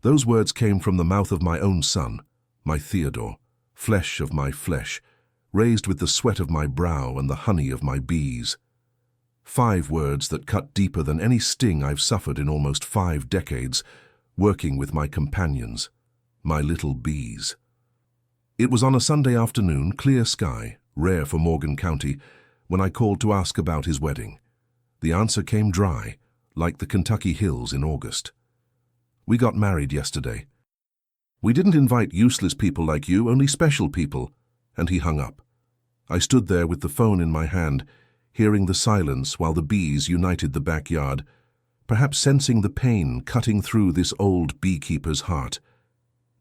Those words came from the mouth of my own son, my Theodore, flesh of my flesh, raised with the sweat of my brow and the honey of my bees. 5 words that cut deeper than any sting I've suffered in almost 5 decades, working with my companions, my little bees. It was on a Sunday afternoon, clear sky, rare for Morgan County, when I called to ask about his wedding. The answer came dry, like the Kentucky hills in August. We got married yesterday. We didn't invite useless people like you, only special people. And he hung up. I stood there with the phone in my hand, hearing the silence while the bees united the backyard, perhaps sensing the pain cutting through this old beekeeper's heart.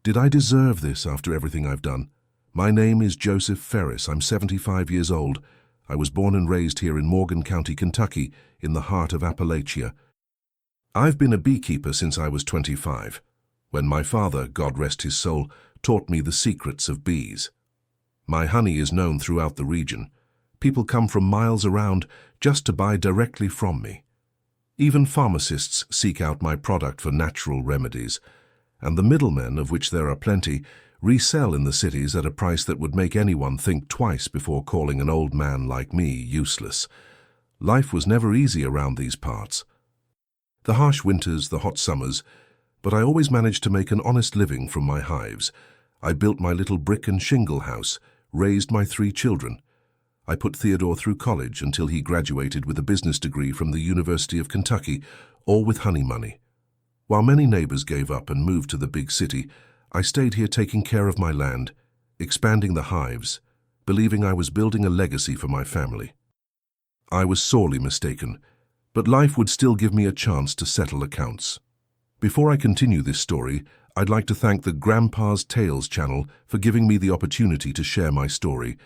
Did I deserve this after everything I've done? My name is Joseph Ferris. I'm 75 years old. I was born and raised here in Morgan County, Kentucky, in the heart of Appalachia. I've been a beekeeper since I was 25, when my father, God rest his soul, taught me the secrets of bees. My honey is known throughout the region. People come from miles around just to buy directly from me. Even pharmacists seek out my product for natural remedies, and the middlemen, of which there are plenty, resell in the cities at a price that would make anyone think twice before calling an old man like me useless. Life was never easy around these parts. The harsh winters, the hot summers, but I always managed to make an honest living from my hives. I built my little brick and shingle house, raised my 3 children. I put Theodore through college until he graduated with a business degree from the University of Kentucky, all with honey money. While many neighbors gave up and moved to the big city, I stayed here taking care of my land, expanding the hives, believing I was building a legacy for my family. I was sorely mistaken, but life would still give me a chance to settle accounts. Before I continue this story, I'd like to thank the Grandpa's Tales channel for giving me the opportunity to share my story,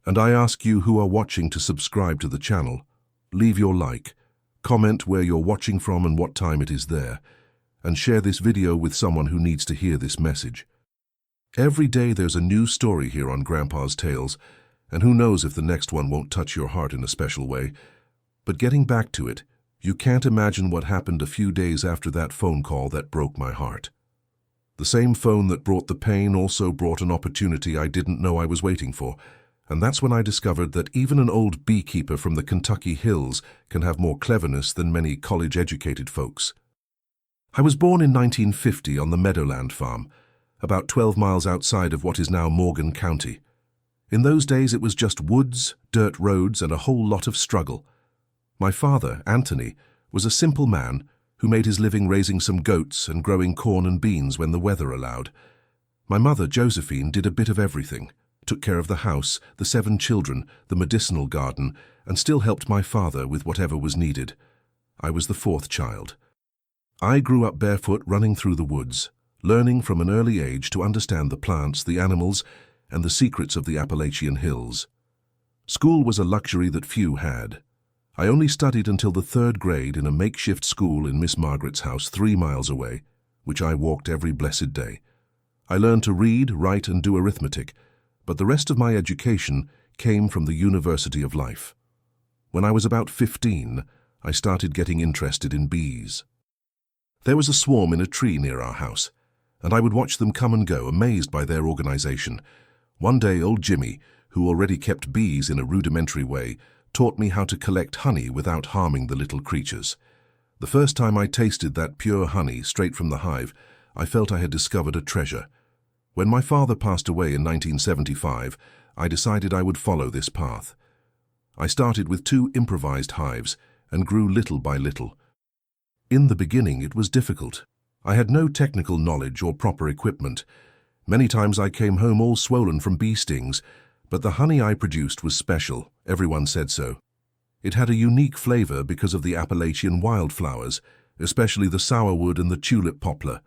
and I ask you who are watching to subscribe to the channel. Leave your like, comment where you're watching from and what time it is there, and share this video with someone who needs to hear this message. Every day there's a new story here on Grandpa's Tales, and who knows if the next one won't touch your heart in a special way. But getting back to it, you can't imagine what happened a few days after that phone call that broke my heart. The same phone that brought the pain also brought an opportunity I didn't know I was waiting for, and that's when I discovered that even an old beekeeper from the Kentucky hills can have more cleverness than many college-educated folks. I was born in 1950 on the Meadowland farm, about 12 miles outside of what is now Morgan County. In those days it was just woods, dirt roads, and a whole lot of struggle. My father, Anthony, was a simple man who made his living raising some goats and growing corn and beans when the weather allowed. My mother, Josephine, did a bit of everything, took care of the house, the 7 children, the medicinal garden, and still helped my father with whatever was needed. I was the 4th child. I grew up barefoot running through the woods, learning from an early age to understand the plants, the animals, and the secrets of the Appalachian hills. School was a luxury that few had. I only studied until the 3rd grade in a makeshift school in Miss Margaret's house 3 miles away, which I walked every blessed day. I learned to read, write, and do arithmetic, but the rest of my education came from the University of Life. When I was about 15, I started getting interested in bees. There was a swarm in a tree near our house, and I would watch them come and go, amazed by their organization. One day, old Jimmy, who already kept bees in a rudimentary way, taught me how to collect honey without harming the little creatures. The first time I tasted that pure honey straight from the hive, I felt I had discovered a treasure. When my father passed away in 1975, I decided I would follow this path. I started with 2 improvised hives and grew little by little. In the beginning, it was difficult. I had no technical knowledge or proper equipment. Many times I came home all swollen from bee stings, but the honey I produced was special. Everyone said so. It had a unique flavor because of the Appalachian wildflowers, especially the sourwood and the tulip poplar.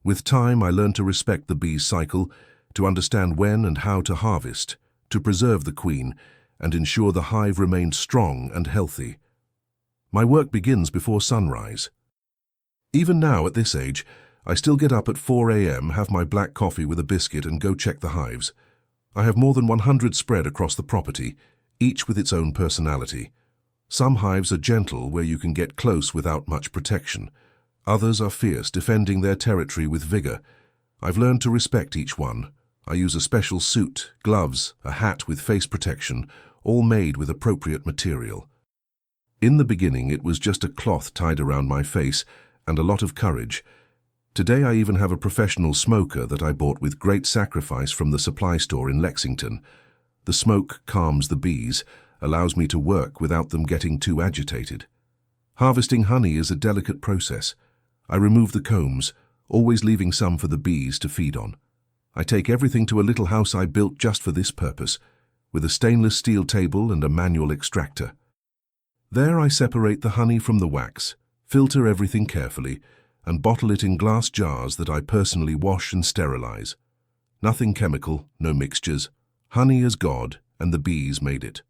With time, I learned to respect the bee's cycle, to understand when and how to harvest, to preserve the queen, and ensure the hive remained strong and healthy. My work begins before sunrise. Even now, at this age, I still get up at 4 a.m., have my black coffee with a biscuit, and go check the hives. I have more than 100 spread across the property, each with its own personality. Some hives are gentle, where you can get close without much protection. Others are fierce, defending their territory with vigor. I've learned to respect each one. I use a special suit, gloves, a hat with face protection, all made with appropriate material. In the beginning, it was just a cloth tied around my face and a lot of courage. Today, I even have a professional smoker that I bought with great sacrifice from the supply store in Lexington. The smoke calms the bees, allows me to work without them getting too agitated. Harvesting honey is a delicate process. I remove the combs, always leaving some for the bees to feed on. I take everything to a little house I built just for this purpose, with a stainless steel table and a manual extractor. There I separate the honey from the wax, filter everything carefully, and bottle it in glass jars that I personally wash and sterilize. Nothing chemical, no mixtures. Honey as God, and the bees made it.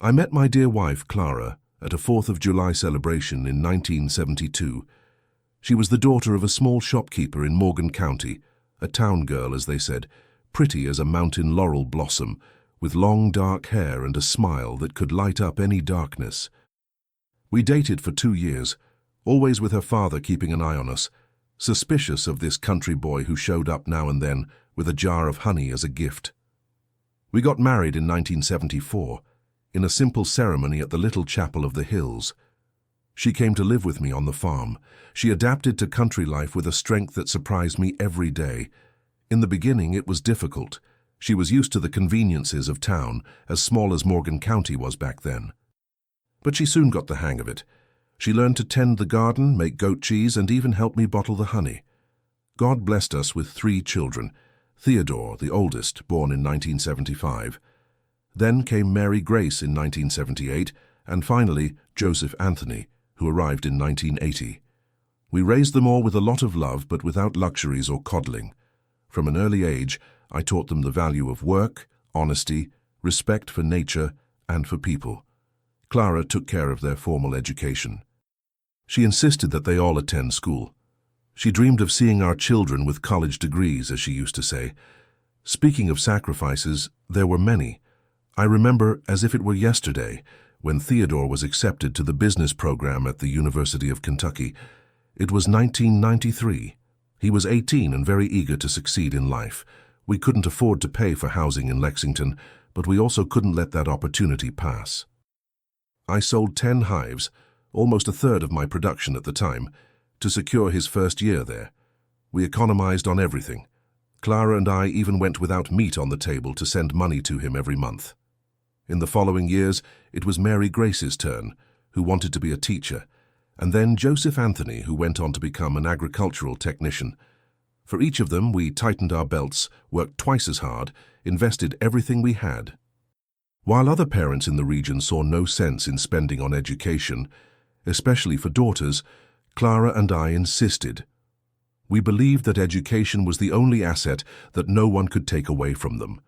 I met my dear wife, Clara, at a 4th of July celebration in 1972. She was the daughter of a small shopkeeper in Morgan County, a town girl, as they said, pretty as a mountain laurel blossom, with long dark hair and a smile that could light up any darkness. We dated for 2 years, always with her father keeping an eye on us, suspicious of this country boy who showed up now and then with a jar of honey as a gift. We got married in 1974, in a simple ceremony at the little chapel of the hills. She came to live with me on the farm. She adapted to country life with a strength that surprised me every day. In the beginning, it was difficult. She was used to the conveniences of town, as small as Morgan County was back then. But she soon got the hang of it. She learned to tend the garden, make goat cheese, and even help me bottle the honey. God blessed us with 3 children. Theodore, the oldest, born in 1975. Then came Mary Grace in 1978, and finally Joseph Anthony, who arrived in 1980. We raised them all with a lot of love, but without luxuries or coddling. From an early age, I taught them the value of work, honesty, respect for nature, and for people. Clara took care of their formal education. She insisted that they all attend school. She dreamed of seeing our children with college degrees, as she used to say. Speaking of sacrifices, there were many. I remember as if it were yesterday, when Theodore was accepted to the business program at the University of Kentucky. It was 1993. He was 18 and very eager to succeed in life. We couldn't afford to pay for housing in Lexington, but we also couldn't let that opportunity pass. I sold 10 hives, almost a third of my production at the time, to secure his first year there. We economized on everything. Clara and I even went without meat on the table to send money to him every month. In the following years, it was Mary Grace's turn, who wanted to be a teacher, and then Joseph Anthony, who went on to become an agricultural technician. For each of them, we tightened our belts, worked twice as hard, invested everything we had. While other parents in the region saw no sense in spending on education, especially for daughters, Clara and I insisted. We believed that education was the only asset that no one could take away from them.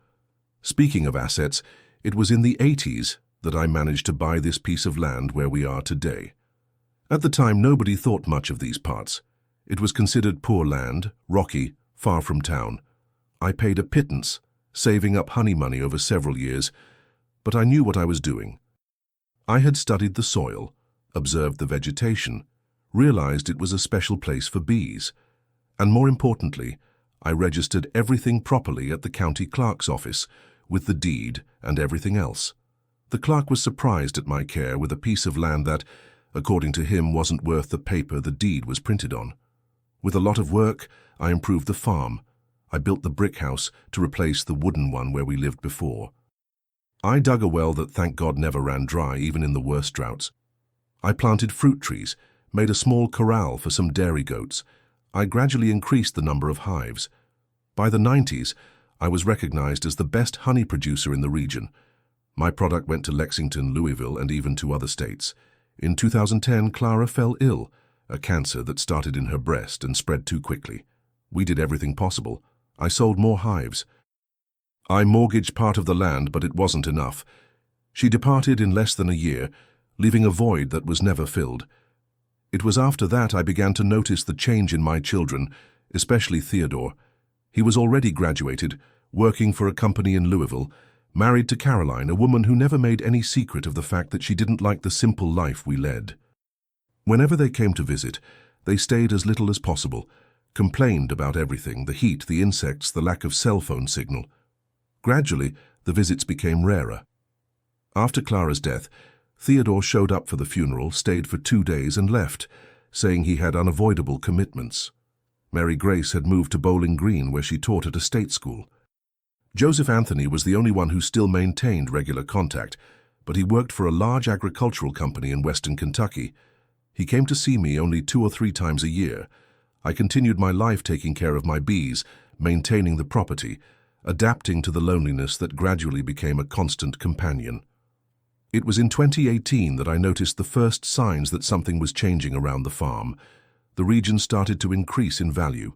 Speaking of assets, it was in the 80s that I managed to buy this piece of land where we are today. At the time, nobody thought much of these parts. It was considered poor land, rocky, far from town. I paid a pittance, saving up honey money over several years, but I knew what I was doing. I had studied the soil, observed the vegetation, realized it was a special place for bees, and more importantly, I registered everything properly at the county clerk's office, with the deed and everything else. The clerk was surprised at my care with a piece of land that, according to him, wasn't worth the paper the deed was printed on. With a lot of work, I improved the farm. I built the brick house to replace the wooden one where we lived before. I dug a well that, thank God, never ran dry, even in the worst droughts. I planted fruit trees, made a small corral for some dairy goats. I gradually increased the number of hives. By the 90s, I was recognized as the best honey producer in the region. My product went to Lexington, Louisville, and even to other states. In 2010, Clara fell ill, a cancer that started in her breast and spread too quickly. We did everything possible. I sold more hives. I mortgaged part of the land, but it wasn't enough. She departed in less than a year, leaving a void that was never filled. It was after that I began to notice the change in my children, especially Theodore. He was already graduated, working for a company in Louisville, married to Caroline, a woman who never made any secret of the fact that she didn't like the simple life we led. Whenever they came to visit, They stayed as little as possible, complained about everything, the heat, the insects, the lack of cell phone signal. Gradually, the visits became rarer. After Clara's death, Theodore showed up for the funeral, stayed for 2 days and left, saying he had unavoidable commitments. Mary Grace had moved to Bowling Green, where she taught at a state school. Joseph Anthony was the only one who still maintained regular contact, but he worked for a large agricultural company in western Kentucky. He came to see me only 2 or 3 times a year. I continued my life taking care of my bees, maintaining the property, adapting to the loneliness that gradually became a constant companion. It was in 2018 that I noticed the first signs that something was changing around the farm. The region started to increase in value.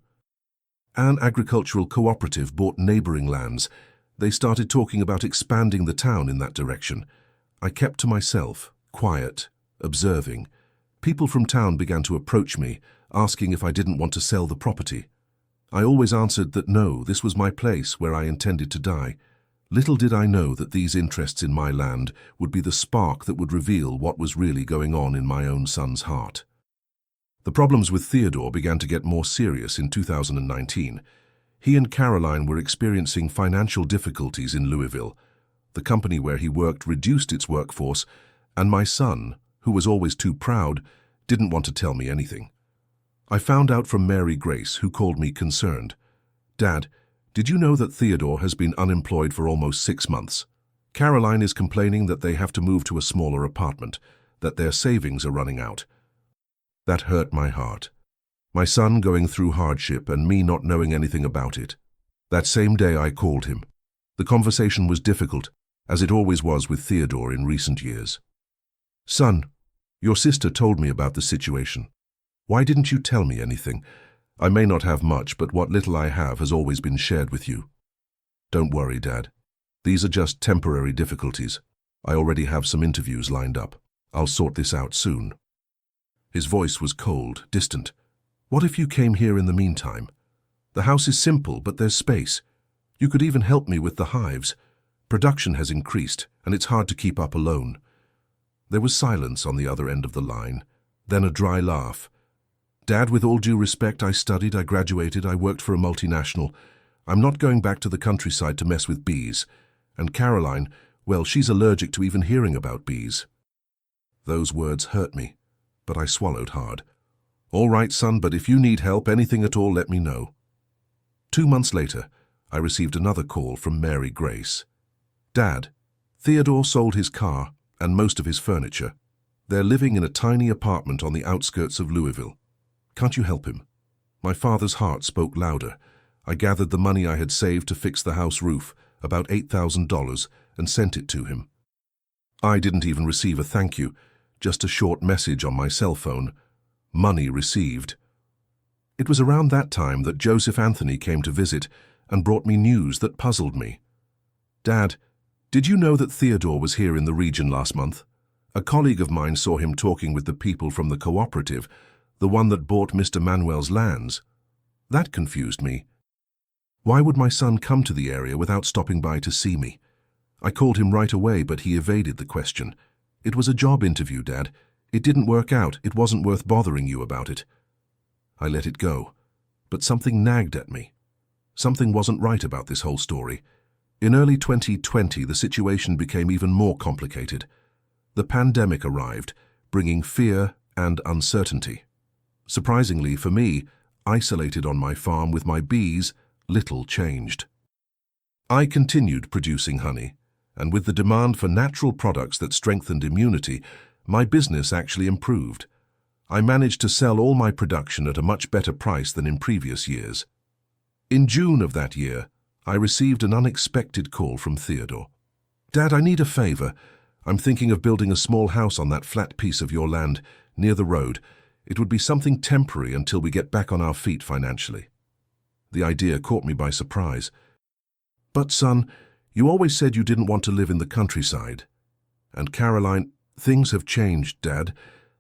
An agricultural cooperative bought neighboring lands. They started talking about expanding the town in that direction. I kept to myself, quiet, observing. People from town began to approach me, asking if I didn't want to sell the property. I always answered that no, this was my place where I intended to die. Little did I know that these interests in my land would be the spark that would reveal what was really going on in my own son's heart. The problems with Theodore began to get more serious in 2019. He and Caroline were experiencing financial difficulties in Louisville. The company where he worked reduced its workforce, and my son, who was always too proud, didn't want to tell me anything. I found out from Mary Grace, who called me concerned. "Dad, did you know that Theodore has been unemployed for almost 6 months? Caroline is complaining that they have to move to a smaller apartment, that their savings are running out." That hurt my heart. My son going through hardship and me not knowing anything about it. That same day I called him. The conversation was difficult, as it always was with Theodore in recent years. "Son, your sister told me about the situation. Why didn't you tell me anything? I may not have much, but what little I have has always been shared with you." "Don't worry, Dad. These are just temporary difficulties. I already have some interviews lined up. I'll sort this out soon." His voice was cold, distant. "What if you came here in the meantime? The house is simple, but there's space. You could even help me with the hives. Production has increased, and it's hard to keep up alone." There was silence on the other end of the line, then a dry laugh. "Dad, with all due respect, I studied, I graduated, I worked for a multinational. I'm not going back to the countryside to mess with bees. And Caroline, well, she's allergic to even hearing about bees." Those words hurt me, but I swallowed hard. "All right, son, but if you need help, anything at all, let me know." 2 months later, I received another call from Mary Grace. "Dad, Theodore sold his car and most of his furniture. They're living in a tiny apartment on the outskirts of Louisville. Can't you help him?" My father's heart spoke louder. I gathered the money I had saved to fix the house roof, about $8,000, and sent it to him. I didn't even receive a thank you, just a short message on my cell phone. Money received. It was around that time that Joseph Anthony came to visit and brought me news that puzzled me. "Dad, did you know that Theodore was here in the region last month? A colleague of mine saw him talking with the people from the cooperative, the one that bought Mr. Manuel's lands." That confused me. Why would my son come to the area without stopping by to see me? I called him right away, but he evaded the question. "It was a job interview, Dad. It didn't work out. It wasn't worth bothering you about it." I let it go, but something nagged at me. Something wasn't right about this whole story. In early 2020, the situation became even more complicated. The pandemic arrived, bringing fear and uncertainty. Surprisingly for me, isolated on my farm with my bees, little changed. I continued producing honey, and with the demand for natural products that strengthened immunity, my business actually improved. I managed to sell all my production at a much better price than in previous years. In June of that year, I received an unexpected call from Theodore. "Dad, I need a favor. I'm thinking of building a small house on that flat piece of your land, near the road. It would be something temporary until we get back on our feet financially." The idea caught me by surprise. "But son, you always said you didn't want to live in the countryside." And Caroline, "Things have changed, Dad.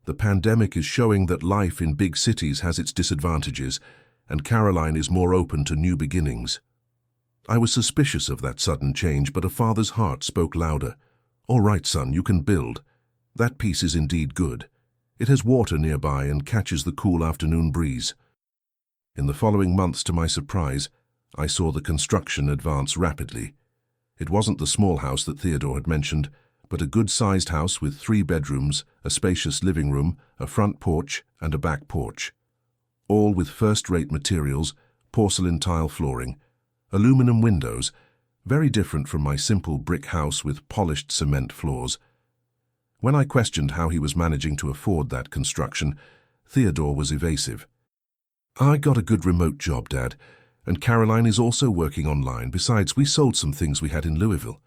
The pandemic is showing that life in big cities has its disadvantages, and Caroline is more open to new beginnings." I was suspicious of that sudden change, but a father's heart spoke louder. "All right, son, you can build. That piece is indeed good. It has water nearby and catches the cool afternoon breeze. In the following months, to my surprise, I saw the construction advance rapidly. It wasn't the small house that Theodore had mentioned, but a good-sized house with 3 bedrooms, a spacious living room, a front porch, and a back porch. All with first-rate materials, porcelain tile flooring, aluminum windows, very different from my simple brick house with polished cement floors. When I questioned how he was managing to afford that construction, Theodore was evasive. "I got a good remote job, Dad, and Caroline is also working online. Besides, we sold some things we had in Louisville."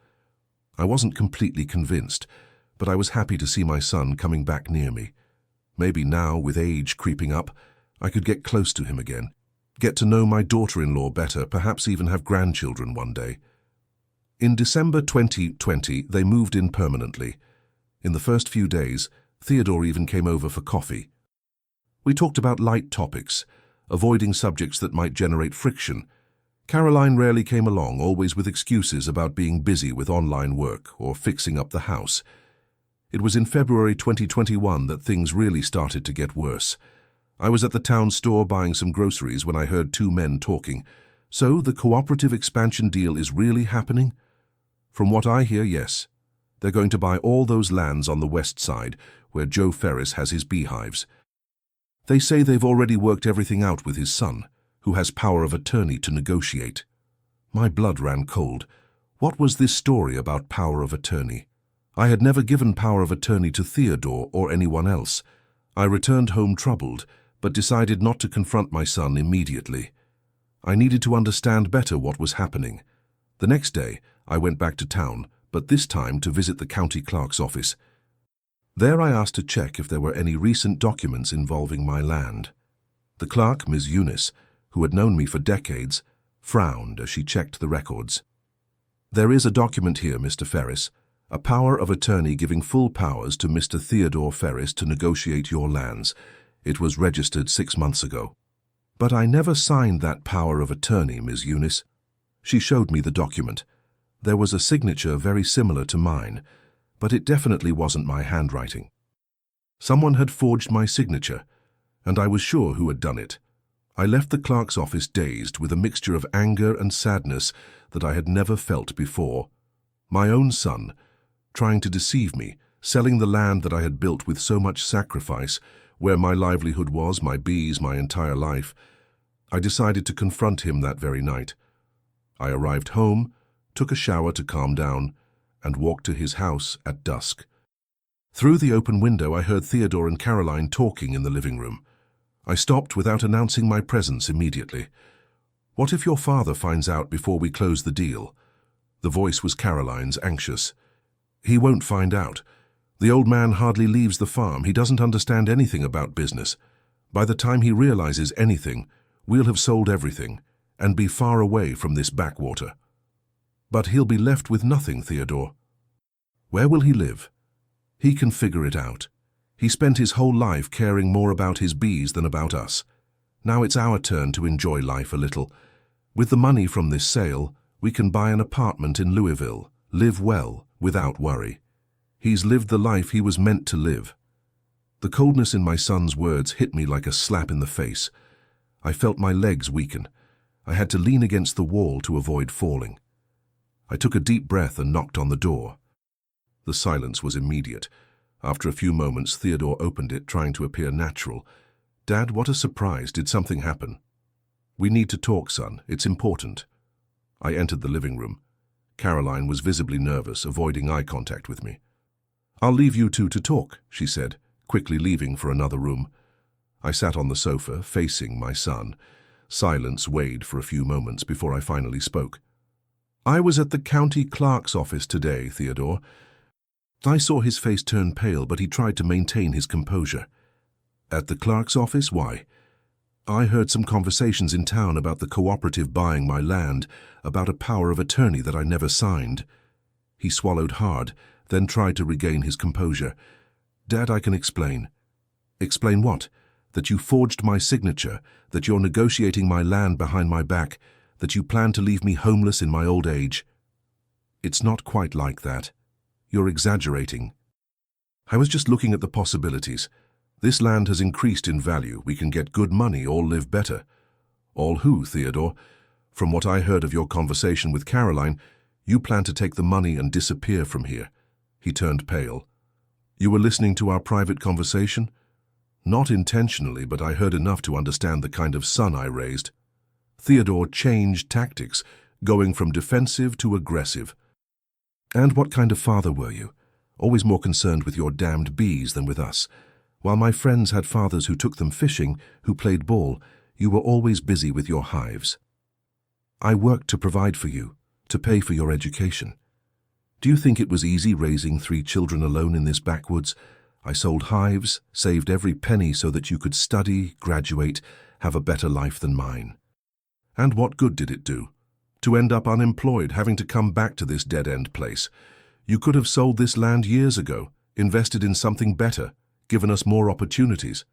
I wasn't completely convinced, but I was happy to see my son coming back near me. Maybe now, with age creeping up, I could get close to him again, get to know my daughter-in-law better, perhaps even have grandchildren one day. In December 2020, they moved in permanently. In the first few days, Theodore even came over for coffee. We talked about light topics, avoiding subjects that might generate friction. Caroline rarely came along, always with excuses about being busy with online work or fixing up the house. It was in February 2021 that things really started to get worse. I was at the town store buying some groceries when I heard 2 men talking. "So the cooperative expansion deal is really happening?" "From what I hear, yes. They're going to buy all those lands on the west side, where Joe Ferris has his beehives. They say they've already worked everything out with his son, who has power of attorney to negotiate." My blood ran cold. What was this story about power of attorney? I had never given power of attorney to Theodore or anyone else. I returned home troubled, but decided not to confront my son immediately. I needed to understand better what was happening. The next day, I went back to town, but this time to visit the county clerk's office. There I asked to check if there were any recent documents involving my land. The clerk, Ms. Eunice, who had known me for decades, frowned as she checked the records. "There is a document here, Mr. Ferris, a power of attorney giving full powers to Mr. Theodore Ferris to negotiate your lands. It was registered 6 months ago." "But I never signed that power of attorney, Ms. Eunice." She showed me the document. There was a signature very similar to mine, but it definitely wasn't my handwriting. Someone had forged my signature, and I was sure who had done it. I left the clerk's office dazed with a mixture of anger and sadness that I had never felt before. My own son, trying to deceive me, selling the land that I had built with so much sacrifice, where my livelihood was, my bees, my entire life. I decided to confront him that very night. I arrived home, took a shower to calm down, and walked to his house at dusk. Through the open window, I heard Theodore and Caroline talking in the living room. I stopped without announcing my presence immediately. "What if your father finds out before we close the deal?" The voice was Caroline's, anxious. "He won't find out. The old man hardly leaves the farm. He doesn't understand anything about business. By the time he realizes anything, we'll have sold everything and be far away from this backwater." "But he'll be left with nothing, Theodore." "Where will he live?" "He can figure it out. He spent his whole life caring more about his bees than about us. Now it's our turn to enjoy life a little. With the money from this sale, we can buy an apartment in Louisville, live well, without worry. He's lived the life he was meant to live." The coldness in my son's words hit me like a slap in the face. I felt my legs weaken. I had to lean against the wall to avoid falling. I took a deep breath and knocked on the door. The silence was immediate. After a few moments, Theodore opened it, trying to appear natural. "Dad, what a surprise. Did something happen?" "We need to talk, son. It's important." I entered the living room. Caroline was visibly nervous, avoiding eye contact with me. "I'll leave you two to talk," she said, quickly leaving for another room. I sat on the sofa, facing my son. Silence weighed for a few moments before I finally spoke. "I was at the county clerk's office today, Theodore." I saw his face turn pale, but he tried to maintain his composure. "At the clerk's office? Why?" "I heard some conversations in town about the cooperative buying my land, about a power of attorney that I never signed." He swallowed hard, then tried to regain his composure. "Dad, I can explain." "Explain what? That you forged my signature, that you're negotiating my land behind my back, that you plan to leave me homeless in my old age." "It's not quite like that. You're exaggerating." I was just looking at the possibilities. This land has increased in value. We can get good money or live better. All who, Theodore? From what I heard of your conversation with Caroline, you plan to take the money and disappear from here. He turned pale. You were listening to our private conversation? Not intentionally, but I heard enough to understand the kind of son I raised. Theodore changed tactics, going from defensive to aggressive. And what kind of father were you? Always more concerned with your damned bees than with us. While my friends had fathers who took them fishing, who played ball, you were always busy with your hives. I worked to provide for you, to pay for your education. Do you think it was easy raising 3 children alone in this backwoods? I sold hives, saved every penny so that you could study, graduate, have a better life than mine. And what good did it do? To end up unemployed, having to come back to this dead-end place. You could have sold this land years ago, invested in something better, given us more opportunities.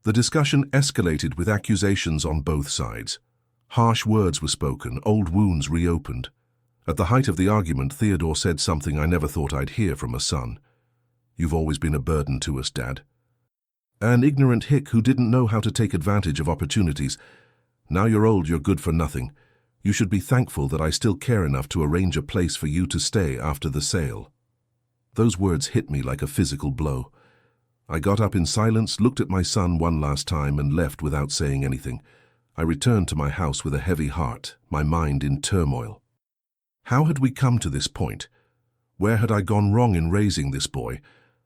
The discussion escalated with accusations on both sides. Harsh words were spoken, old wounds reopened. At the height of the argument, Theodore said something I never thought I'd hear from a son. You've always been a burden to us, Dad. An ignorant hick who didn't know how to take advantage of opportunities. Now you're old, you're good for nothing. You should be thankful that I still care enough to arrange a place for you to stay after the sale. Those words hit me like a physical blow. I got up in silence, looked at my son one last time, and left without saying anything. I returned to my house with a heavy heart, my mind in turmoil. How had we come to this point? Where had I gone wrong in raising this boy?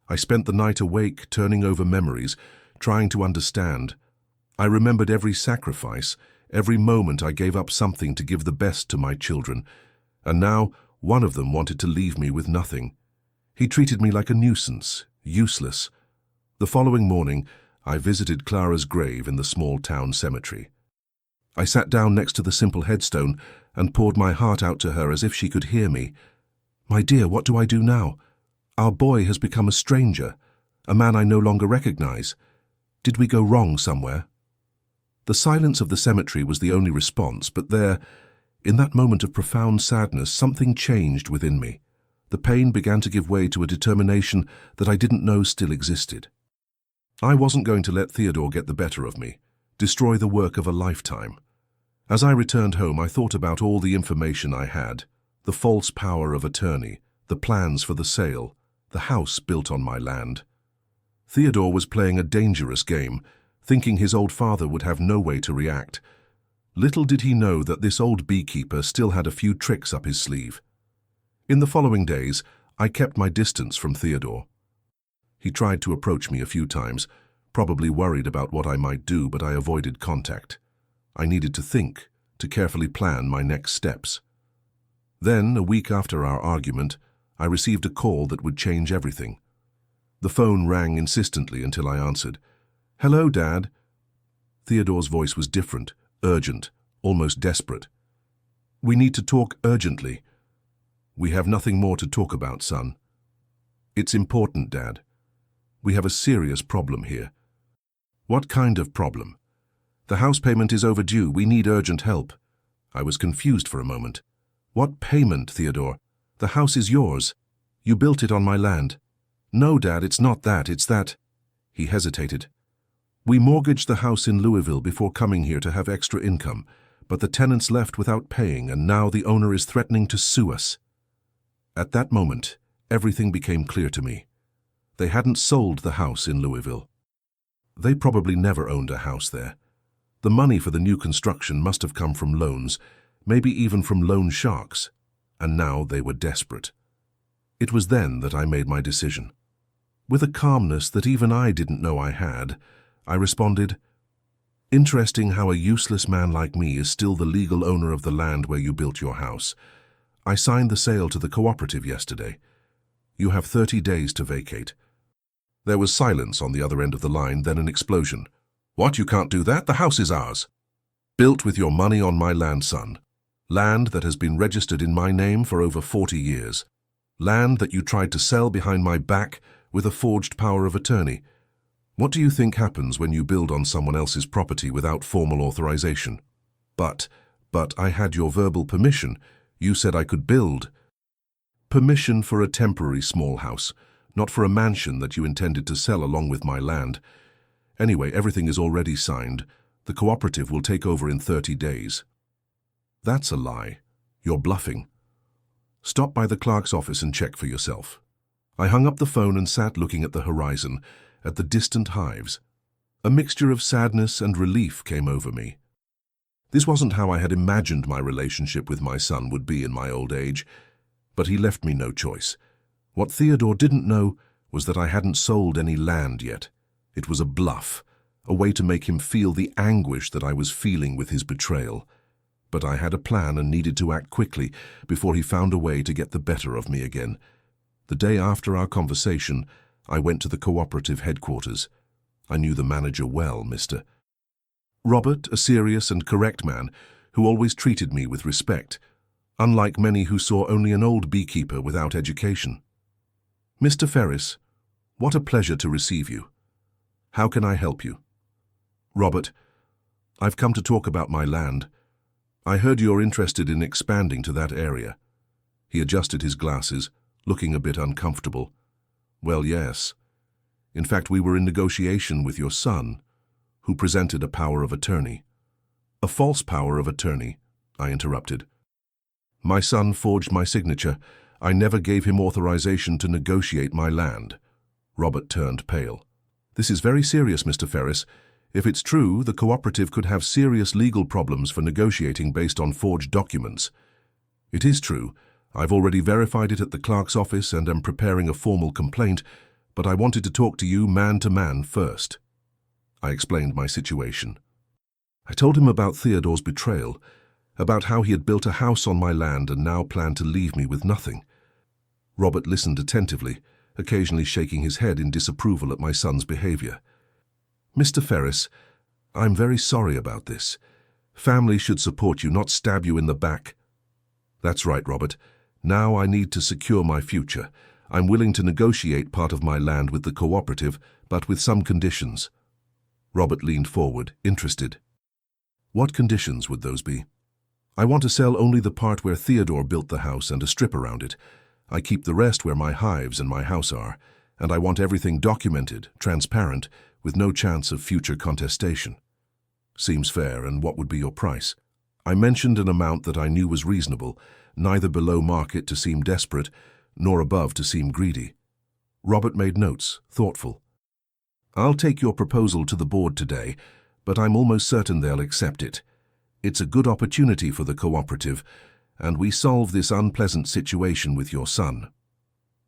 I spent the night awake, turning over memories, trying to understand. I remembered every sacrifice, every moment I gave up something to give the best to my children, and now one of them wanted to leave me with nothing. He treated me like a nuisance, useless. The following morning, I visited Clara's grave in the small town cemetery. I sat down next to the simple headstone and poured my heart out to her as if she could hear me. My dear, what do I do now? Our boy has become a stranger, a man I no longer recognize. Did we go wrong somewhere? The silence of the cemetery was the only response, but there, in that moment of profound sadness, something changed within me. The pain began to give way to a determination that I didn't know still existed. I wasn't going to let Theodore get the better of me, destroy the work of a lifetime. As I returned home, I thought about all the information I had, the false power of attorney, the plans for the sale, the house built on my land. Theodore was playing a dangerous game, thinking his old father would have no way to react. Little did he know that this old beekeeper still had a few tricks up his sleeve. In the following days, I kept my distance from Theodore. He tried to approach me a few times, probably worried about what I might do, but I avoided contact. I needed to think, to carefully plan my next steps. Then, a week after our argument, I received a call that would change everything. The phone rang insistently until I answered. "Hello, Dad." Theodore's voice was different, urgent, almost desperate. "We need to talk urgently." "We have nothing more to talk about, son." "It's important, Dad. We have a serious problem here." "What kind of problem?" "The house payment is overdue. We need urgent help." I was confused for a moment. "What payment, Theodore? The house is yours. You built it on my land." "No, Dad, it's not that, it's that." He hesitated. "We mortgaged the house in Louisville before coming here to have extra income, but the tenants left without paying, and now the owner is threatening to sue us." At that moment, everything became clear to me. They hadn't sold the house in Louisville. They probably never owned a house there. The money for the new construction must have come from loans, maybe even from loan sharks, and now they were desperate. It was then that I made my decision. With a calmness that even I didn't know I had, I responded, "Interesting how a useless man like me is still the legal owner of the land where you built your house. I signed the sale to the cooperative yesterday. You have 30 days to vacate." There was silence on the other end of the line, then an explosion. "What, you can't do that? The house is ours." "Built with your money on my land, son. Land that has been registered in my name for over 40 years. Land that you tried to sell behind my back with a forged power of attorney. What do you think happens when you build on someone else's property without formal authorization?" But I had your verbal permission. You said I could build." "Permission for a temporary small house, not for a mansion that you intended to sell along with my land. Anyway, everything is already signed. The cooperative will take over in 30 days. That's a lie. You're bluffing. Stop by the clerk's office and check for yourself. I hung up the phone and sat looking at the horizon, at the distant hives. A mixture of sadness and relief came over me. This wasn't how I had imagined my relationship with my son would be in my old age, but he left me no choice. What Theodore didn't know was that I hadn't sold any land yet. It was a bluff, a way to make him feel the anguish that I was feeling with his betrayal. But I had a plan and needed to act quickly before he found a way to get the better of me again. The day after our conversation, I went to the cooperative headquarters. I knew the manager well, Mr. Robert, a serious and correct man who always treated me with respect, unlike many who saw only an old beekeeper without education. Mr. Ferris, what a pleasure to receive you. How can I help you? Robert, I've come to talk about my land. I heard you're interested in expanding to that area. He adjusted his glasses, looking a bit uncomfortable. Well, yes. In fact, we were in negotiation with your son, who presented a power of attorney. A false power of attorney, I interrupted. My son forged my signature. I never gave him authorization to negotiate my land. Robert turned pale. This is very serious, Mr. Ferris. If it's true, the cooperative could have serious legal problems for negotiating based on forged documents. It is true. I've already verified it at the clerk's office and am preparing a formal complaint, but I wanted to talk to you man to man first. I explained my situation. I told him about Theodore's betrayal, about how he had built a house on my land and now planned to leave me with nothing. Robert listened attentively, occasionally shaking his head in disapproval at my son's behavior. Mr. Ferris, I'm very sorry about this. Family should support you, not stab you in the back. That's right, Robert. Now I need to secure my future. I'm willing to negotiate part of my land with the cooperative, but with some conditions. Robert leaned forward, interested. What conditions would those be? I want to sell only the part where Theodore built the house and a strip around it. I keep the rest where my hives and my house are, and I want everything documented, transparent, with no chance of future contestation. Seems fair, and what would be your price? I mentioned an amount that I knew was reasonable, neither below market to seem desperate, nor above to seem greedy. Robert made notes, thoughtful. I'll take your proposal to the board today, but I'm almost certain they'll accept it. It's a good opportunity for the cooperative, and we solve this unpleasant situation with your son.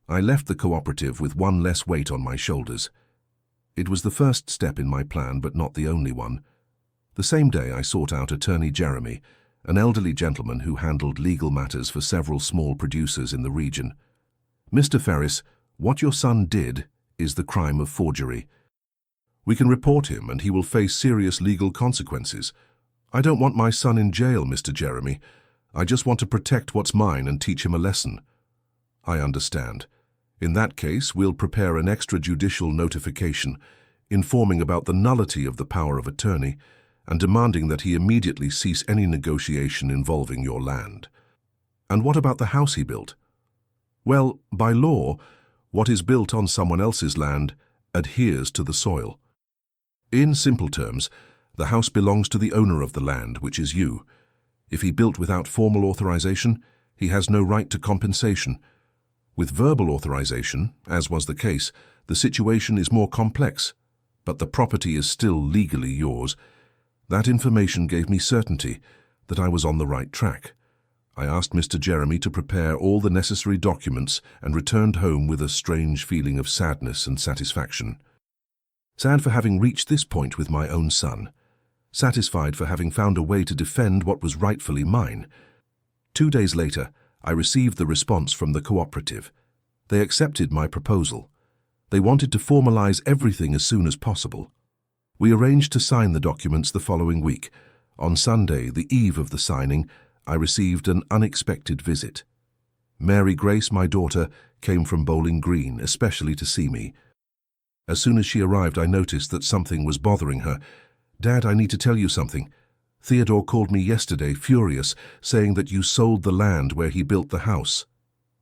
I left the cooperative with one less weight on my shoulders. It was the first step in my plan, but not the only one. The same day I sought out Attorney Jeremy, an elderly gentleman who handled legal matters for several small producers in the region. Mr. Ferris, what your son did is the crime of forgery. We can report him and he will face serious legal consequences. I don't want my son in jail, Mr. Jeremy. I just want to protect what's mine and teach him a lesson. I understand. In that case, we'll prepare an extrajudicial notification informing about the nullity of the power of attorney and demanding that he immediately cease any negotiation involving your land. And what about the house he built? Well, by law, what is built on someone else's land adheres to the soil. In simple terms, the house belongs to the owner of the land, which is you. If he built without formal authorization, he has no right to compensation. With verbal authorization, as was the case, the situation is more complex, but the property is still legally yours. That information gave me certainty that I was on the right track. I asked Mr. Jeremy to prepare all the necessary documents and returned home with a strange feeling of sadness and satisfaction. Sad for having reached this point with my own son. Satisfied for having found a way to defend what was rightfully mine. 2 days later, I received the response from the cooperative. They accepted my proposal. They wanted to formalize everything as soon as possible. We arranged to sign the documents the following week. On Sunday, the eve of the signing, I received an unexpected visit. Mary Grace, my daughter, came from Bowling Green, especially to see me. As soon as she arrived, I noticed that something was bothering her. Dad, I need to tell you something. Theodore called me yesterday, furious, saying that you sold the land where he built the house.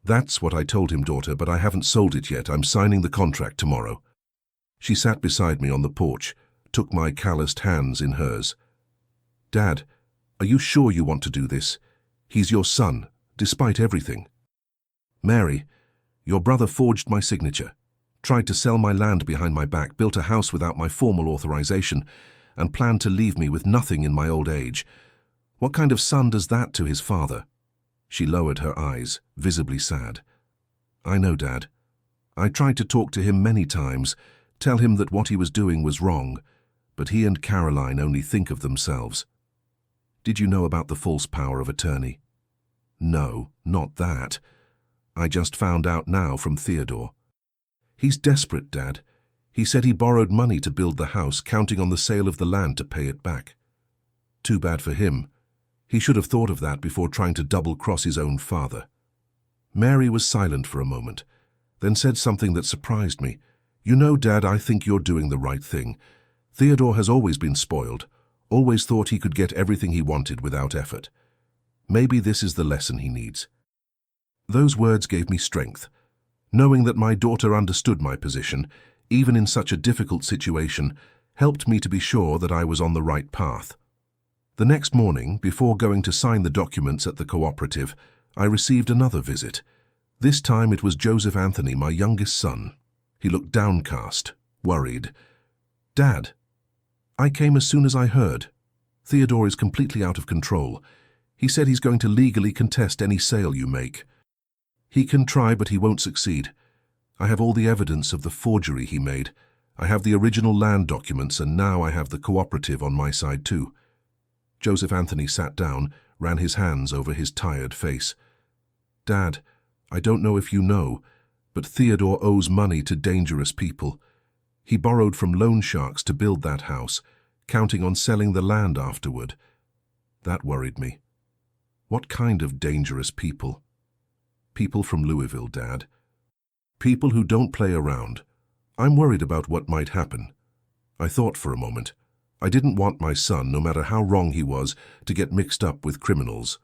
That's what I told him, daughter, but I haven't sold it yet. I'm signing the contract tomorrow. She sat beside me on the porch, took my calloused hands in hers. Dad, are you sure you want to do this? He's your son, despite everything. Mary, your brother forged my signature, tried to sell my land behind my back, built a house without my formal authorization, and planned to leave me with nothing in my old age. What kind of son does that to his father? She lowered her eyes, visibly sad. I know, Dad. I tried to talk to him many times, tell him that what he was doing was wrong, but he and Caroline only think of themselves. Did you know about the false power of attorney? No, not that. I just found out now from Theodore. He's desperate, Dad. He said he borrowed money to build the house, counting on the sale of the land to pay it back. Too bad for him. He should have thought of that before trying to double-cross his own father. Mary was silent for a moment, then said something that surprised me. You know, Dad, I think you're doing the right thing. Theodore has always been spoiled, always thought he could get everything he wanted without effort. Maybe this is the lesson he needs. Those words gave me strength. Knowing that my daughter understood my position, even in such a difficult situation, helped me to be sure that I was on the right path. The next morning, before going to sign the documents at the cooperative, I received another visit. This time it was Joseph Anthony, my youngest son. He looked downcast, worried. Dad, I came as soon as I heard. Theodore is completely out of control. He said he's going to legally contest any sale you make. He can try, but he won't succeed. I have all the evidence of the forgery he made. I have the original land documents, and now I have the cooperative on my side too. Joseph Anthony sat down, ran his hands over his tired face. Dad, I don't know if you know, but Theodore owes money to dangerous people. He borrowed from loan sharks to build that house, counting on selling the land afterward. That worried me. What kind of dangerous people? People from Louisville, Dad. People who don't play around. I'm worried about what might happen. I thought for a moment. I didn't want my son, no matter how wrong he was, to get mixed up with criminals.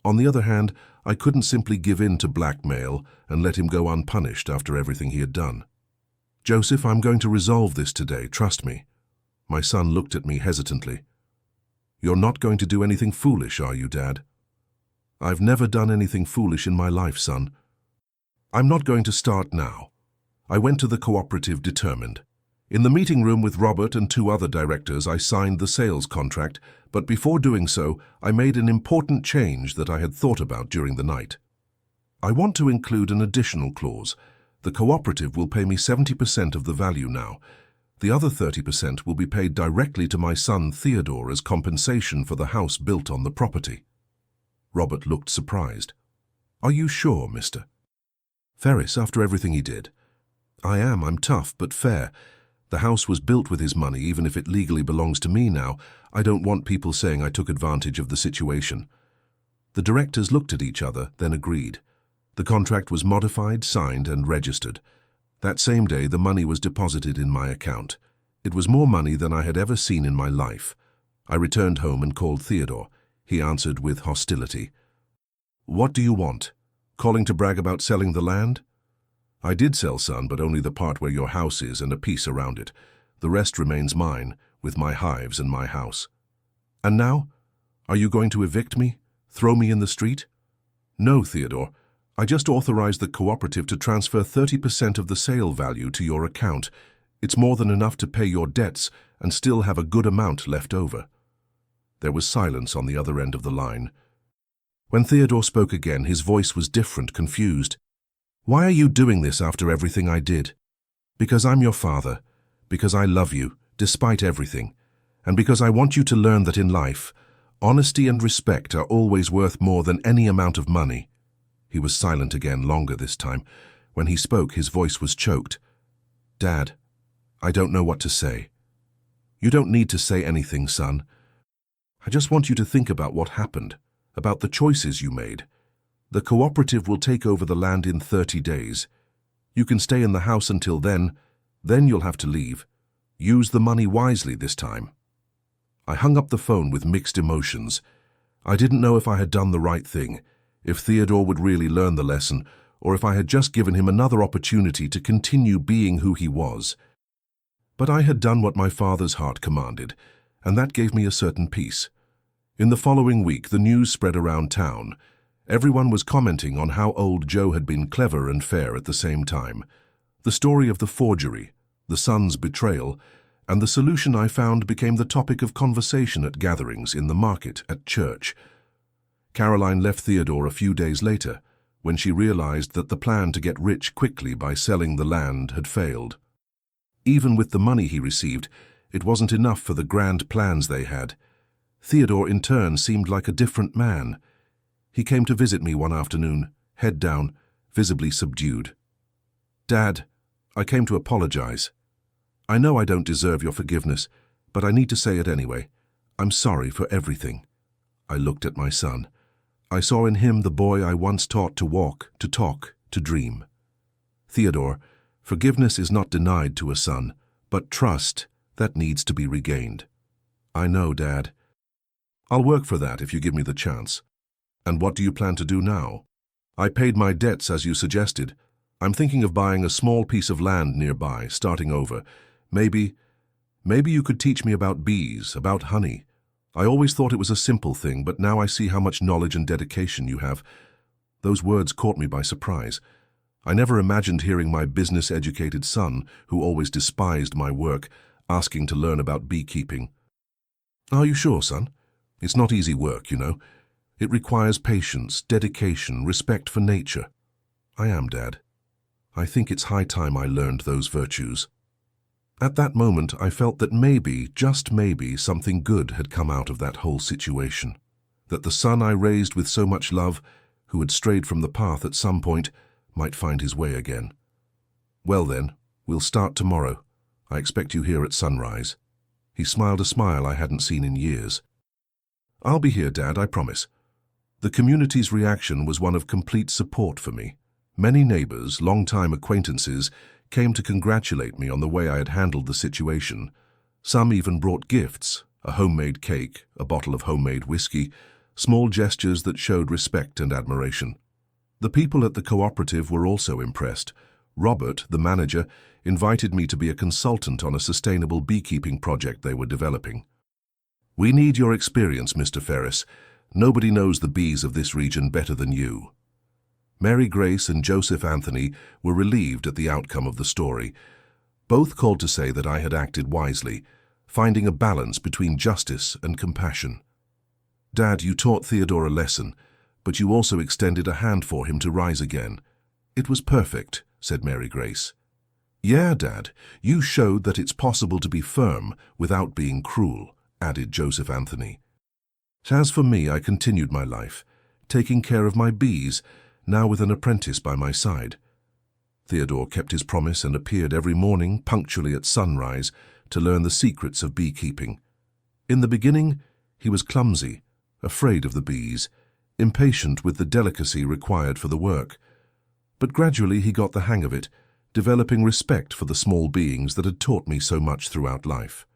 On the other hand, I couldn't simply give in to blackmail and let him go unpunished after everything he had done. Joseph, I'm going to resolve this today, trust me. My son looked at me hesitantly. You're not going to do anything foolish, are you, Dad? I've never done anything foolish in my life, son. I'm not going to start now. I went to the cooperative determined. In the meeting room with Robert and 2 other directors, I signed the sales contract, but before doing so, I made an important change that I had thought about during the night. I want to include an additional clause. The cooperative will pay me 70% of the value now. The other 30% will be paid directly to my son Theodore as compensation for the house built on the property. Robert looked surprised. Are you sure, Mr. Ferris, after everything he did? I am. I'm tough, but fair. The house was built with his money, even if it legally belongs to me now. I don't want people saying I took advantage of the situation. The directors looked at each other, then agreed. The contract was modified, signed, and registered. That same day, the money was deposited in my account. It was more money than I had ever seen in my life. I returned home and called Theodore. He answered with hostility. What do you want? Calling to brag about selling the land? I did sell, son, but only the part where your house is and a piece around it. The rest remains mine, with my hives and my house. And now? Are you going to evict me? Throw me in the street? No, Theodore. I just authorized the cooperative to transfer 30% of the sale value to your account. It's more than enough to pay your debts and still have a good amount left over. There was silence on the other end of the line. When Theodore spoke again, his voice was different, confused. Why are you doing this after everything I did? Because I'm your father, because I love you, despite everything, and because I want you to learn that in life, honesty and respect are always worth more than any amount of money. He was silent again, longer this time. When he spoke, his voice was choked. Dad, I don't know what to say. You don't need to say anything, son. I just want you to think about what happened, about the choices you made. The cooperative will take over the land in 30 days. You can stay in the house until then you'll have to leave. Use the money wisely this time. I hung up the phone with mixed emotions. I didn't know if I had done the right thing, if Theodore would really learn the lesson, or if I had just given him another opportunity to continue being who he was. But I had done what my father's heart commanded, and that gave me a certain peace. In the following week, the news spread around town. Everyone was commenting on how old Joe had been clever and fair at the same time. The story of the forgery, the son's betrayal, and the solution I found became the topic of conversation at gatherings, in the market, at church. Caroline left Theodore a few days later, when she realized that the plan to get rich quickly by selling the land had failed. Even with the money he received, it wasn't enough for the grand plans they had. Theodore, in turn, seemed like a different man. He came to visit me one afternoon, head down, visibly subdued. "Dad, I came to apologize. I know I don't deserve your forgiveness, but I need to say it anyway. I'm sorry for everything." I looked at my son. I saw in him the boy I once taught to walk, to talk, to dream. "Theodore, forgiveness is not denied to a son, but trust, that needs to be regained." "I know, Dad. I'll work for that if you give me the chance." "And what do you plan to do now?" "I paid my debts as you suggested. I'm thinking of buying a small piece of land nearby, starting over. Maybe you could teach me about bees, about honey. I always thought it was a simple thing, but now I see how much knowledge and dedication you have." Those words caught me by surprise. I never imagined hearing my business-educated son, who always despised my work, asking to learn about beekeeping. "Are you sure, son? It's not easy work, you know. It requires patience, dedication, respect for nature." "I am, Dad. I think it's high time I learned those virtues." At that moment, I felt that maybe, just maybe, something good had come out of that whole situation. That the son I raised with so much love, who had strayed from the path at some point, might find his way again. "Well then, we'll start tomorrow. I expect you here at sunrise." He smiled a smile I hadn't seen in years. "I'll be here, Dad, I promise." The community's reaction was one of complete support for me. Many neighbors, long-time acquaintances, came to congratulate me on the way I had handled the situation. Some even brought gifts, a homemade cake, a bottle of homemade whiskey, small gestures that showed respect and admiration. The people at the cooperative were also impressed. Robert, the manager, invited me to be a consultant on a sustainable beekeeping project they were developing. "We need your experience, Mr. Ferris. Nobody knows the bees of this region better than you." Mary Grace and Joseph Anthony were relieved at the outcome of the story. Both called to say that I had acted wisely, finding a balance between justice and compassion. "Dad, you taught Theodore a lesson, but you also extended a hand for him to rise again." "It was perfect," said Mary Grace. "Yeah, Dad, you showed that it's possible to be firm without being cruel," added Joseph Anthony. As for me, I continued my life, taking care of my bees, now with an apprentice by my side. Theodore kept his promise and appeared every morning punctually at sunrise to learn the secrets of beekeeping. In the beginning, he was clumsy, afraid of the bees, impatient with the delicacy required for the work. But gradually he got the hang of it, developing respect for the small beings that had taught me so much throughout life.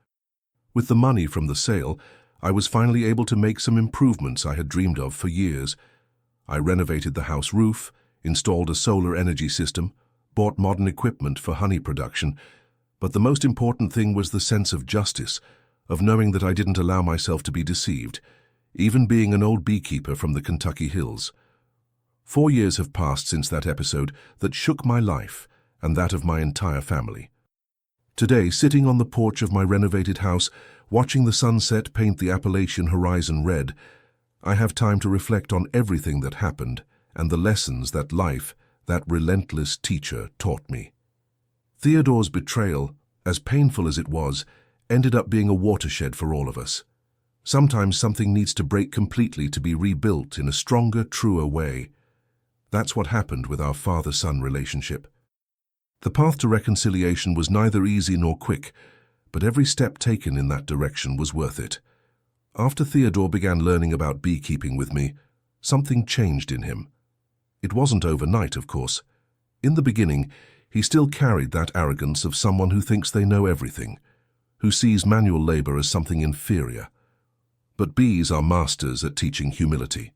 With the money from the sale, I was finally able to make some improvements I had dreamed of for years. I renovated the house roof, installed a solar energy system, bought modern equipment for honey production, but the most important thing was the sense of justice, of knowing that I didn't allow myself to be deceived, even being an old beekeeper from the Kentucky hills. 4 years have passed since that episode that shook my life and that of my entire family. Today, sitting on the porch of my renovated house, watching the sunset paint the Appalachian horizon red, I have time to reflect on everything that happened and the lessons that life, that relentless teacher, taught me. Theodore's betrayal, as painful as it was, ended up being a watershed for all of us. Sometimes something needs to break completely to be rebuilt in a stronger, truer way. That's what happened with our father-son relationship. The path to reconciliation was neither easy nor quick, but every step taken in that direction was worth it. After Theodore began learning about beekeeping with me, something changed in him. It wasn't overnight, of course. In the beginning, he still carried that arrogance of someone who thinks they know everything, who sees manual labor as something inferior. But bees are masters at teaching humility.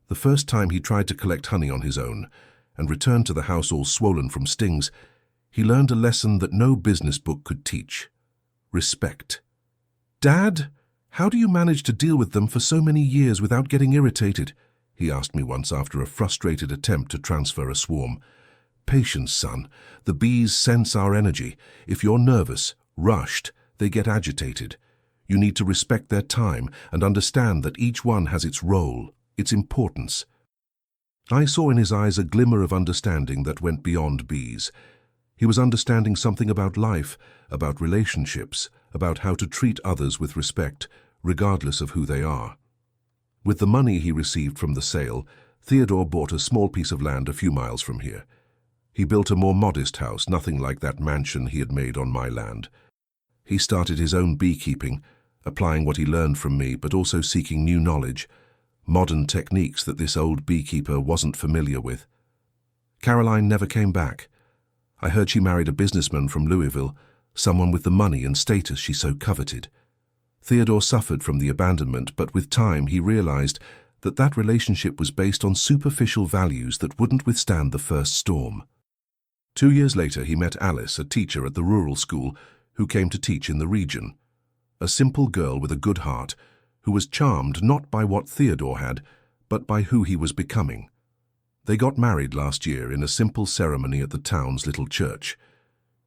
The first time he tried to collect honey on his own, and returned to the house all swollen from stings, he learned a lesson that no business book could teach: respect. "Dad, how do you manage to deal with them for so many years without getting irritated?" he asked me once after a frustrated attempt to transfer a swarm. "Patience, son. The bees sense our energy. If you're nervous, rushed, they get agitated. You need to respect their time and understand that each one has its role, its importance." I saw in his eyes a glimmer of understanding that went beyond bees. He was understanding something about life, about relationships, about how to treat others with respect, regardless of who they are. With the money he received from the sale, Theodore bought a small piece of land a few miles from here. He built a more modest house, nothing like that mansion he had made on my land. He started his own beekeeping, applying what he learned from me, but also seeking new knowledge, modern techniques that this old beekeeper wasn't familiar with. Caroline never came back. I heard she married a businessman from Louisville, someone with the money and status she so coveted. Theodore suffered from the abandonment, but with time he realized that that relationship was based on superficial values that wouldn't withstand the first storm. 2 years later, he met Alice, a teacher at the rural school, who came to teach in the region. A simple girl with a good heart, who was charmed not by what Theodore had, but by who he was becoming. They got married last year in a simple ceremony at the town's little church.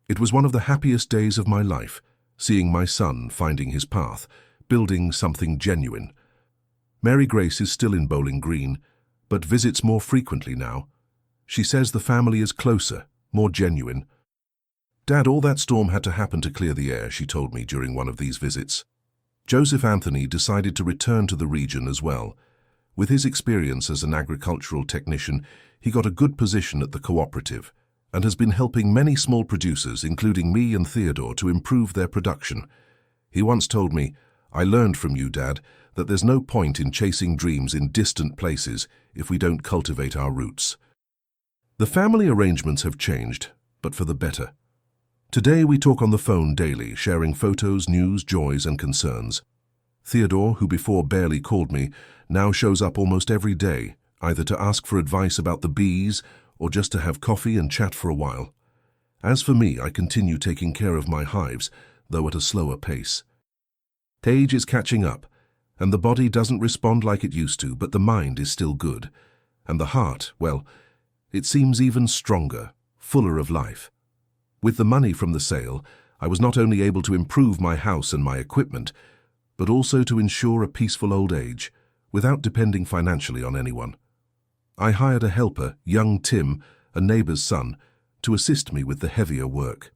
It was one of the happiest days of my life, seeing my son finding his path, building something genuine. Mary Grace is still in Bowling Green, but visits more frequently now. She says the family is closer, more genuine. "Dad, all that storm had to happen to clear the air," she told me during one of these visits. Joseph Anthony decided to return to the region as well. With his experience as an agricultural technician, he got a good position at the cooperative and has been helping many small producers, including me and Theodore, to improve their production. He once told me, "I learned from you, Dad, that there's no point in chasing dreams in distant places if we don't cultivate our roots." The family arrangements have changed, but for the better. Today we talk on the phone daily, sharing photos, news, joys, and concerns. Theodore, who before barely called me, now shows up almost every day, either to ask for advice about the bees or just to have coffee and chat for a while. As for me, I continue taking care of my hives, though at a slower pace. Age is catching up, and the body doesn't respond like it used to, but the mind is still good. And the heart, well, it seems even stronger, fuller of life. With the money from the sale, I was not only able to improve my house and my equipment, but also to ensure a peaceful old age, without depending financially on anyone. I hired a helper, young Tim, a neighbor's son, to assist me with the heavier work.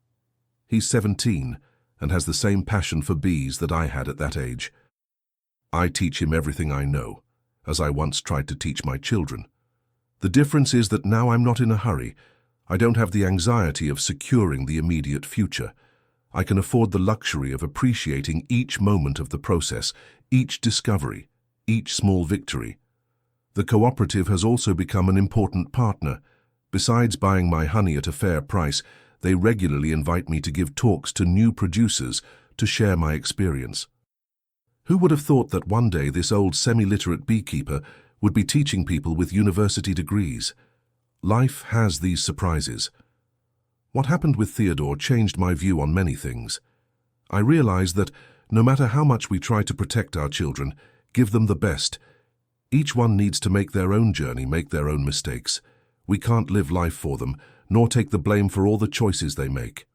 He's 17 and has the same passion for bees that I had at that age. I teach him everything I know, as I once tried to teach my children. The difference is that now I'm not in a hurry. I don't have the anxiety of securing the immediate future. I can afford the luxury of appreciating each moment of the process, each discovery, each small victory. The cooperative has also become an important partner. Besides buying my honey at a fair price, they regularly invite me to give talks to new producers to share my experience. Who would have thought that one day this old semi-literate beekeeper would be teaching people with university degrees? Life has these surprises. What happened with Theodore changed my view on many things. I realized that no matter how much we try to protect our children, give them the best, each one needs to make their own journey, make their own mistakes. We can't live life for them, nor take the blame for all the choices they make.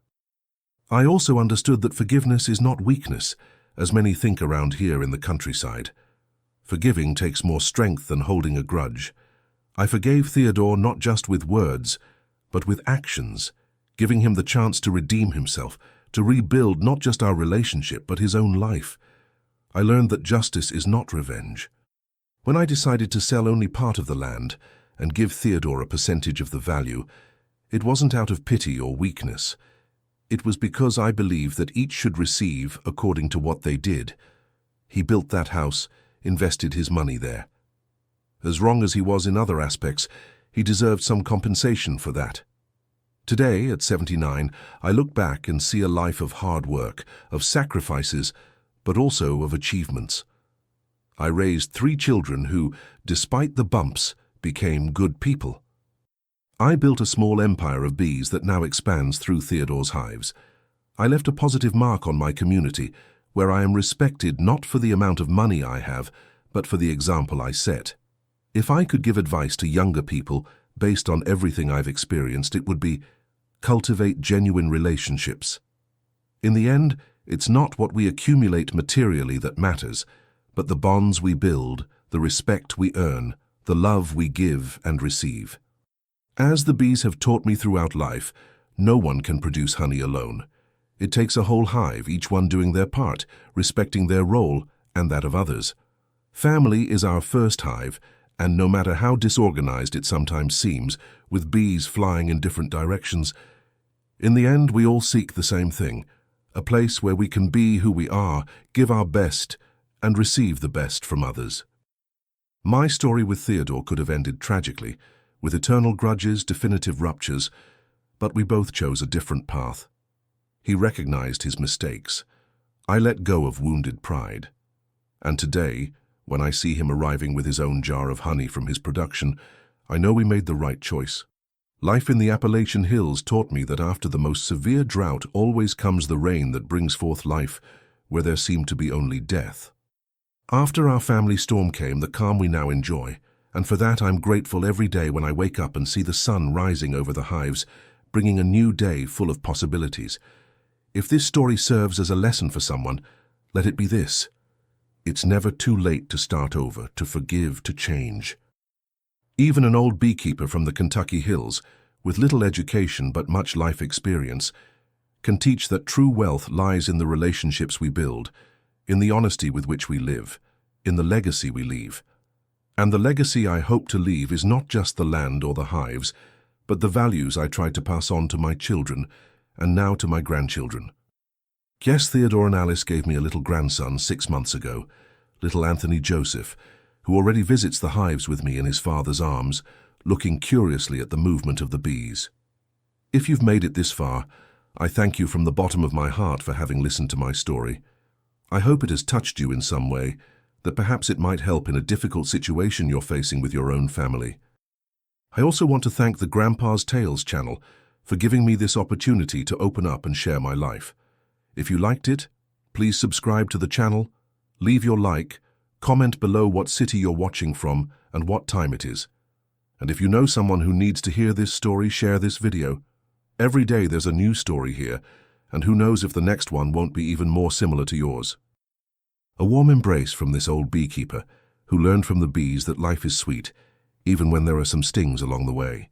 I also understood that forgiveness is not weakness, as many think around here in the countryside. Forgiving takes more strength than holding a grudge. I forgave Theodore not just with words, but with actions, giving him the chance to redeem himself, to rebuild not just our relationship, but his own life. I learned that justice is not revenge. When I decided to sell only part of the land and give Theodore a percentage of the value, it wasn't out of pity or weakness. It was because I believed that each should receive according to what they did. He built that house, invested his money there. As wrong as he was in other aspects, he deserved some compensation for that. Today, at 79, I look back and see a life of hard work, of sacrifices, but also of achievements. I raised 3 children who, despite the bumps, became good people. I built a small empire of bees that now expands through Theodore's hives. I left a positive mark on my community, where I am respected not for the amount of money I have, but for the example I set. If I could give advice to younger people based on everything I've experienced, it would be cultivate genuine relationships. In the end, it's not what we accumulate materially that matters, but the bonds we build, the respect we earn, the love we give and receive. As the bees have taught me throughout life, no one can produce honey alone. It takes a whole hive, each one doing their part, respecting their role and that of others. Family is our first hive, and no matter how disorganized it sometimes seems, with bees flying in different directions, in the end we all seek the same thing, a place where we can be who we are, give our best, and receive the best from others. My story with Theodore could have ended tragically, with eternal grudges, definitive ruptures, but we both chose a different path. He recognized his mistakes. I let go of wounded pride. And today, when I see him arriving with his own jar of honey from his production, I know we made the right choice. Life in the Appalachian Hills taught me that after the most severe drought always comes the rain that brings forth life, where there seemed to be only death. After our family storm came the calm we now enjoy, and for that I'm grateful every day when I wake up and see the sun rising over the hives, bringing a new day full of possibilities. If this story serves as a lesson for someone, let it be this: it's never too late to start over, to forgive, to change. Even an old beekeeper from the Kentucky hills, with little education but much life experience, can teach that true wealth lies in the relationships we build, in the honesty with which we live, in the legacy we leave. And the legacy I hope to leave is not just the land or the hives, but the values I tried to pass on to my children, and now to my grandchildren. Yes, Theodore and Alice gave me a little grandson 6 months ago, little Anthony Joseph, who already visits the hives with me in his father's arms, looking curiously at the movement of the bees. If you've made it this far, I thank you from the bottom of my heart for having listened to my story. I hope it has touched you in some way, that perhaps it might help in a difficult situation you're facing with your own family. I also want to thank the Grandpa's Tales channel for giving me this opportunity to open up and share my life. If you liked it, please subscribe to the channel, leave your like, comment below what city you're watching from and what time it is. And if you know someone who needs to hear this story, share this video. Every day there's a new story here, and who knows if the next one won't be even more similar to yours. A warm embrace from this old beekeeper who learned from the bees that life is sweet, even when there are some stings along the way.